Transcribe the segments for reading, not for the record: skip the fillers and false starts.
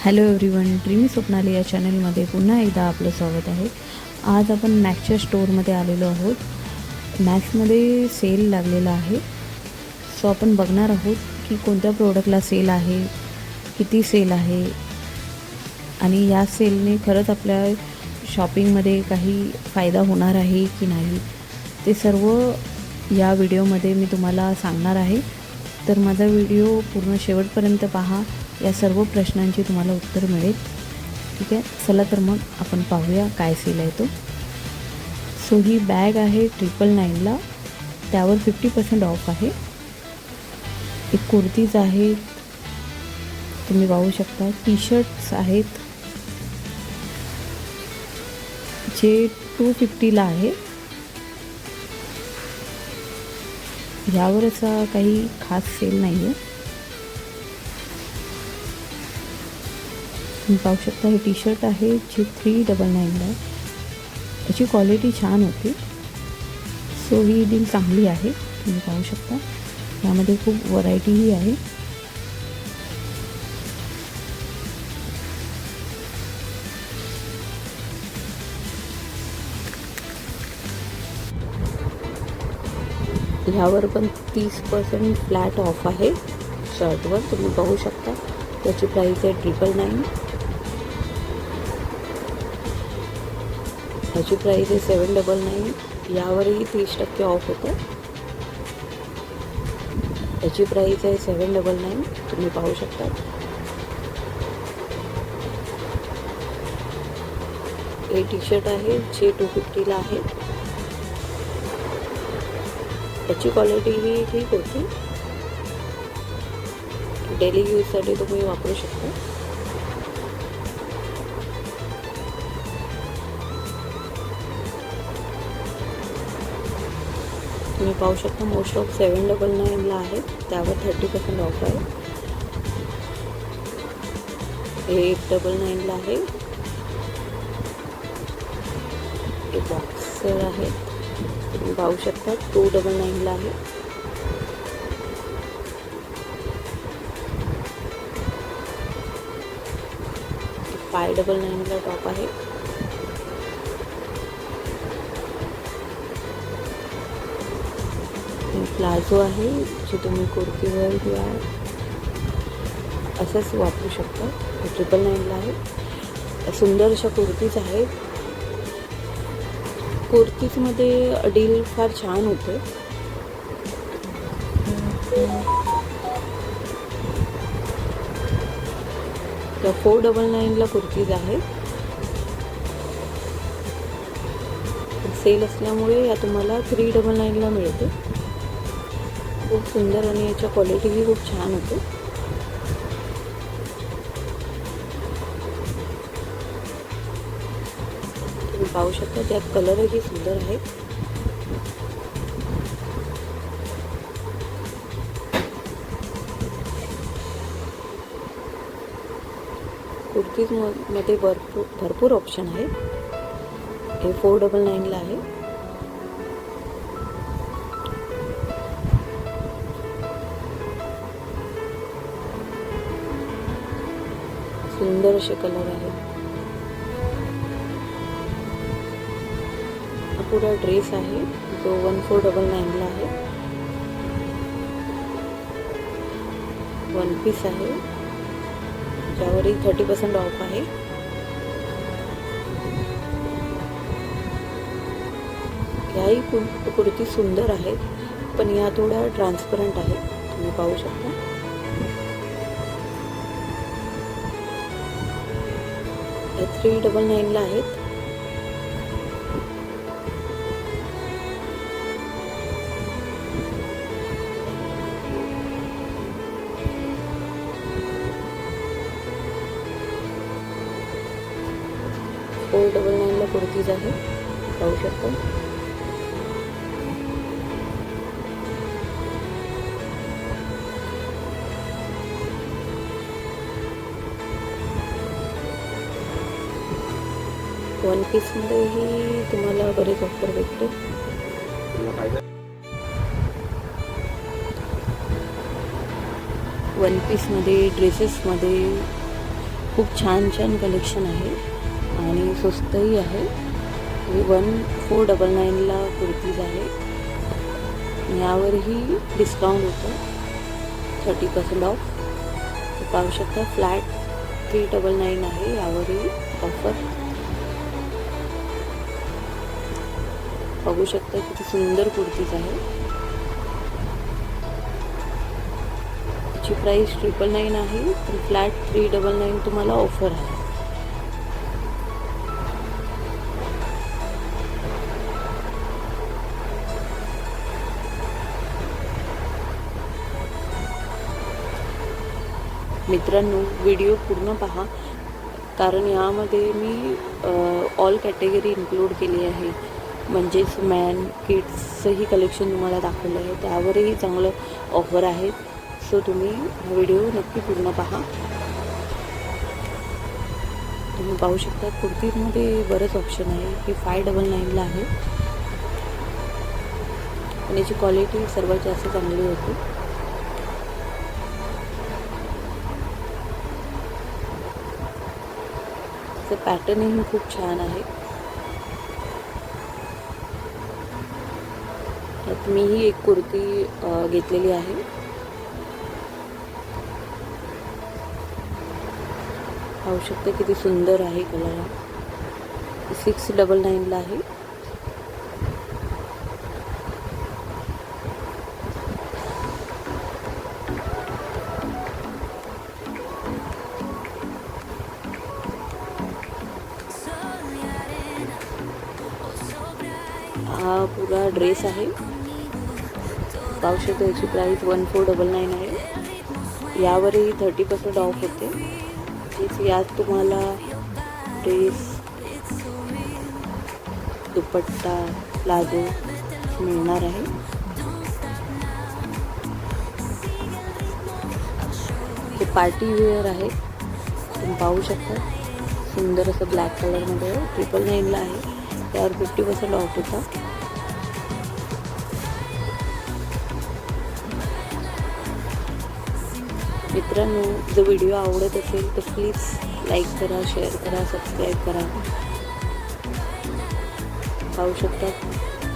Hello everyone, dreamy Swapnali या चॅनलमध्ये पुन्हा एकदा आपलं स्वागत आहे. आज आपण मॅक्सच्या स्टोअरमध्ये आलेलो आहोत. मॅक्समध्ये सेल लागलेला आहे. सो आपण बघणार आहोत की कोणत्या प्रोडक्टला सेल आहे, किती सेल आहे आणि या सेलने खरंच आपल्या शॉपिंगमध्ये काही फायदा होणार आहे की नाही, ते सर्व या व्हिडिओमध्ये मी तुम्हाला सांगणार आहे. तर माझा व्हिडिओ पूर्ण शेवटपर्यंत पहा. या सर्व प्रश्नांची तुम्हाला उत्तर मिळेल. ठीक आहे, चला तर मग आपण पाहूया काय सेल आहे तो. सो ही बॅग आहे 999ला, त्यावर 50% ऑफ आहे. एक कुर्तीज आहेत, तुम्ही पाहू शकता. टी शर्ट्स आहेत जे 250ला आहे. यावर असा काही खास सेल नाही आहे. तुम्ही पाहू शकता, हे टी शर्ट आहे जे 399ला आहे. याची क्वालिटी छान होती. सो ही डील चांगली आहे. तुम्ही पाहू शकता, यामध्ये खूप व्हरायटीही आहे. ह्यावर पण 30% फ्लॅट ऑफ आहे शर्टवर. तुम्ही पाहू शकता, त्याची प्राईस आहे 999. ह्याची प्राईस आहे 799. यावरही 30% ऑफ होतं. याची प्राईस आहे 799. तुम्ही पाहू शकता. हे टी शर्ट आहे जे 250ला आहे. याची क्वालिटी ही ठीक होती. डेली यूजसाठी तुम्ही वापरू शकता. तुम्ही पाहू शकता, मोस्ट ऑफ 799ला आहे. त्यावर 30% ऑफ आहे. हे 899ला आहे. हे बॉक्सर आहे. तुम्ही पाहू शकता 299ला आहे. हे 599ला टॉप आहे. प्लाझो आहे जे तुम्ही कुर्तीवर किंवा असंच वापरू शकता. 999ला आहे. सुंदर अशा कुर्तीज आहेत. कुर्तीजमध्ये डील फार छान होते. त्या 499ला कुर्तीज आहेत. सेल असल्यामुळे या तुम्हाला 399ला मिळते. खूप सुंदर आणि याच्या क्वालिटीही खूप छान होते. तुम्ही पाहू शकता, त्यात कलरही सुंदर आहे. कुर्तीजमध्ये भरपूर ऑप्शन आहे. हे 499ला आहे. सुंदर असे कलर आहेत. हा पुरा ड्रेस आहे जो 1499ला आहे. वन पीस आहे ज्यावरही 30% ऑफ आहे. याही कुर्ती सुंदर आहेत, पण या थोड्या ट्रान्सपरंट आहेत. तुम्ही पाहू शकता. या 399ला आहेत. $499ला कुर्तीज आहे. पाहू शकता. वन पीसमध्येही तुम्हाला बरेच ऑफर भेटते. वन पीसमध्ये, ड्रेसेसमध्ये खूप छान छान कलेक्शन आहे आणि स्वस्तही आहे. 1499ला कुर्तीज आहे. यावरही डिस्काउंट होतं 30% ऑफ. पाहू शकता फ्लॅट 399 आहे. यावरही ऑफर बघू शकता. किती सुंदर कुर्तीज आहे. याची प्राइस 999 आहे, पण फ्लॅट 399 तुम्हाला ऑफर आहे. मित्रांनो, व्हिडिओ पूर्ण पहा, कारण यामध्ये मी ऑल कॅटेगरी इन्क्लूड केली आहे. म्हणजेच मॅन किड्सचंही कलेक्शन तुम्हाला दाखवलं आहे. त्यावरही चांगलं ऑफर आहे. सो तुम्ही हा व्हिडिओ नक्की पूर्ण पहा. तुम्ही पाहू शकता कुर्तीमध्ये बरंच ऑप्शन आहे. हे 599ला आहे आणि याची क्वालिटी सर्वात जास्त चांगली होती. त्याचं पॅटर्नही खूप छान आहे. त्यात मीही एक कुर्ती घेतलेली आहे. पाहू शकता किती सुंदर आहे कलर. 699ला आहे. हा पूरा ड्रेस आहे. पाहू शकता याची प्राइस 1499 आहे. यावरही 30% ऑफ होते. यात तुम्हाला ड्रेस, दुपट्टा, प्लाझो मिळणार आहे. हे पार्टी वेअर आहे. तुम्ही पाहू शकता सुंदर असं ब्लॅक कलरमध्ये 999ला आहे. त्यावर 50% ऑफ होता. मित्रांनो, जर व्हिडिओ आवडत असेल तर प्लीज लाईक करा, शेअर करा, सबस्क्राईब करा. पाहू शकता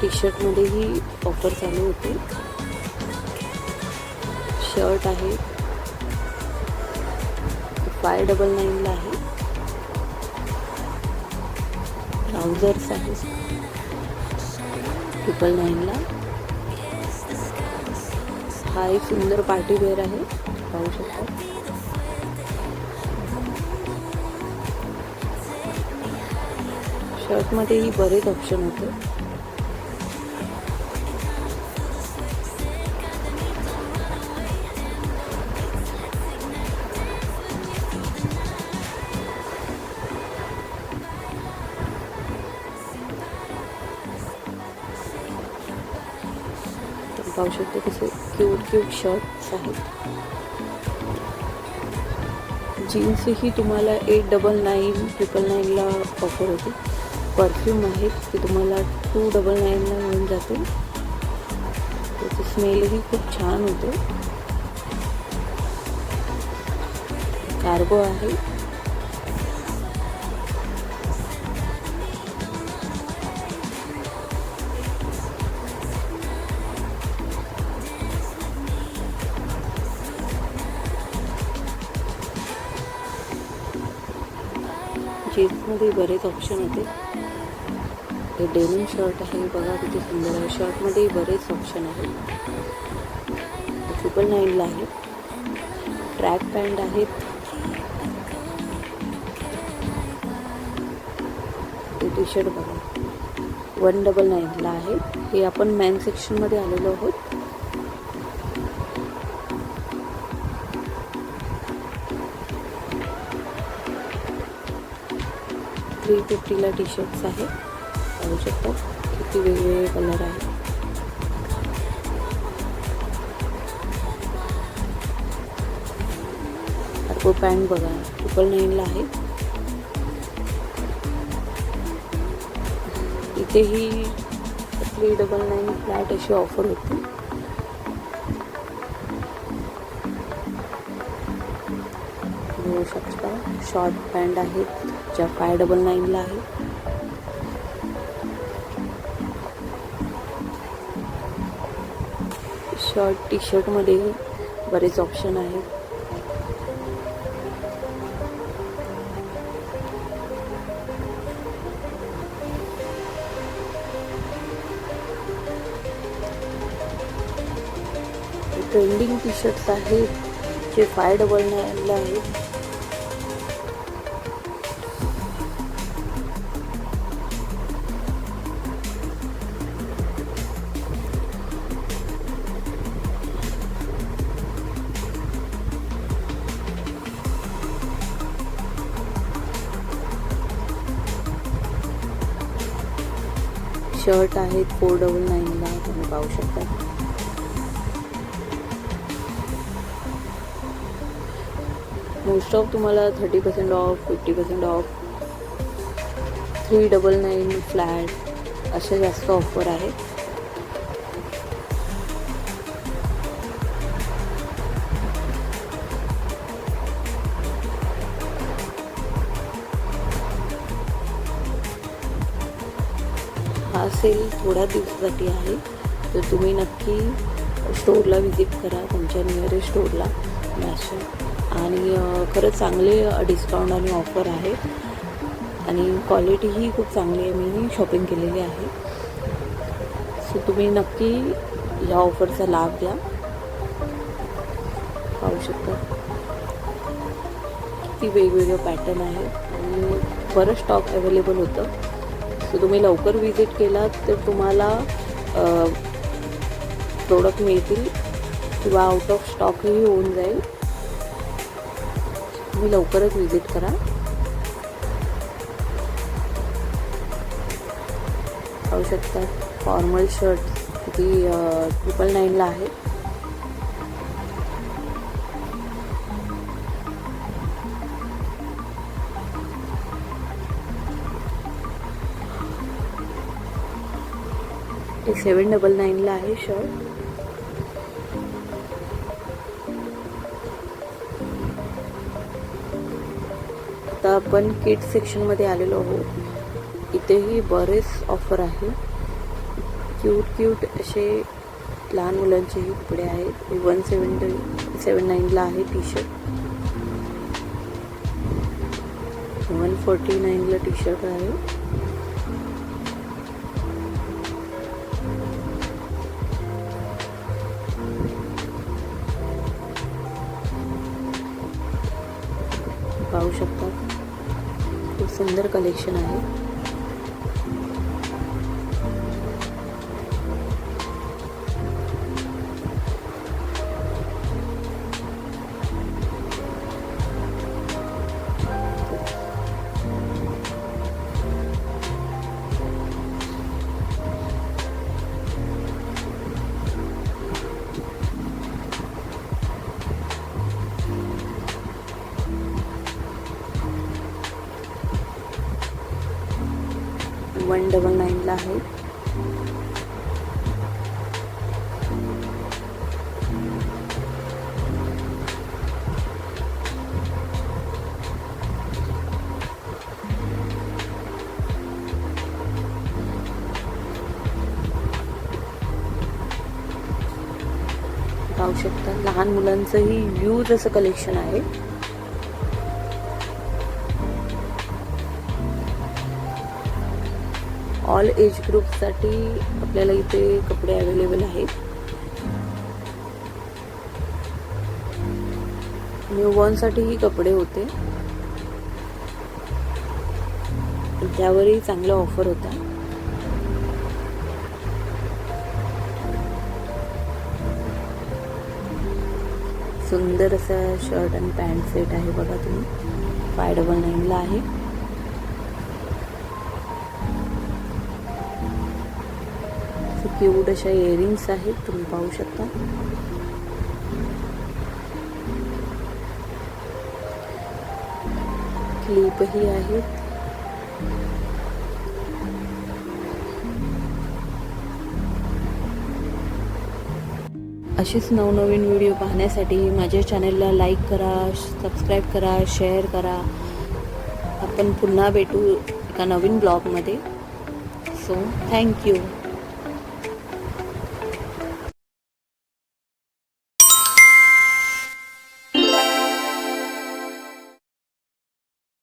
टी शर्टमध्येही ऑफर चालू होते. शर्ट आहे 599ला आहे. ट्राउझर्स आहे 999ला. हा एक सुंदर पार्टी वेअर आहे. पाहू शकता शर्टमध्येही बरेच ऑप्शन होते. पाहू शकतो कसे क्यूट शर्ट्स आहेत. जीन्सही तुम्हाला 899ला ऑफर होते. परफ्यूम आहेत ते तुम्हाला 299ला मिळून जाते. त्याची स्मेलही खूप छान होते. कार्गो आहे. जीन्समध्ये बरेच ऑप्शन होते. हे डेनिम शर्ट आहे. बघा किती सुंदर आहे. शर्टमध्येही बरेच ऑप्शन आहेत. 999ला आहे. ट्रॅक पॅन्ट आहेत. टी शर्ट बघा 199ला आहे. हे आपण मॅन सेक्शनमध्ये आलेलो आहोत. $350ला टी शर्ट्स आहे. पाहू शकता किती वेगवेगळे कलर आहेत. कार्गो पॅन्ट बघा 999ला आहे. इथेही 399 फ्लॅट अशी ऑफर होती. पाहू शकता शॉर्ट पॅन्ट आहेत ज्या 599ला आहे. शॉर्ट टी शर्टमध्ये बरेच ऑप्शन आहेत. ट्रेंडिंग टी शर्ट्स आहेत जे 599ला आहेत. शर्ट आहेत 499ला तुम्ही पाहू शकता. मोस्ट ऑफ तुम्हाला 30% ऑफ, 50% ऑफ, 399 फ्लॅट असे जास्त ऑफर आहेत. हा सेल थोड्या दिवसासाठी आहे, तर तुम्ही नक्की स्टोरला व्हिजिट करा, तुमच्या नियरेस्ट स्टोरला मॅशच्या. आणि खरंच चांगले डिस्काउंट आणि ऑफर आहे आणि क्वालिटीही खूप चांगली आहे. मी शॉपिंग केलेली आहे. सो तुम्ही नक्की या ऑफरचा लाभ घ्या. पाहू शकता किती वेगवेगळे पॅटर्न आहेत आणि बरं स्टॉक अवेलेबल होतं. सो तुम्ही लवकर विजिट केलात तर तुम्हाला प्रोडक्ट मिळतील किंवा आउट ऑफ स्टॉकही होऊन जाईल. तुम्ही लवकरच विजिट करा. पाहू शकता फॉर्मल शर्ट किती 999ला आहे. ते 799ला आहे शर्ट. आता आपण किड्स सेक्शनमध्ये आलेलो आहोत. इथेही बरेच ऑफर आहे. क्यूट असे लहान मुलांचेही कपडे आहेत. 179ला आहे टी शर्ट. 149ला टी शर्ट आहे. पाहू शकता खूप सुंदर कलेक्शन आहे. $199ला आहे. पाहू शकता लहान मुलांचंही ह्यूज असं कलेक्शन आहे. ऑल एज ग्रुपसाठी आपल्याला इथे कपडे अवेलेबल आहेत. न्यूबॉर्नसाठीही कपडे होते, त्यावरही चांगला ऑफर होता. सुंदर असा शर्ट आणि पॅन्ट सेट आहे बघा तुम्ही. 599ला आहे. क्यूट अशा इयरिंग्स आहेत तुम्ही पाहू शकता. क्लिपही आहेत. असेच नवनवीन व्हिडिओ पाहण्यासाठी माझ्या चॅनलला लाईक करा, सबस्क्राईब करा, शेअर करा. आपण पुन्हा भेटू एका नवीन ब्लॉगमध्ये. So thank you.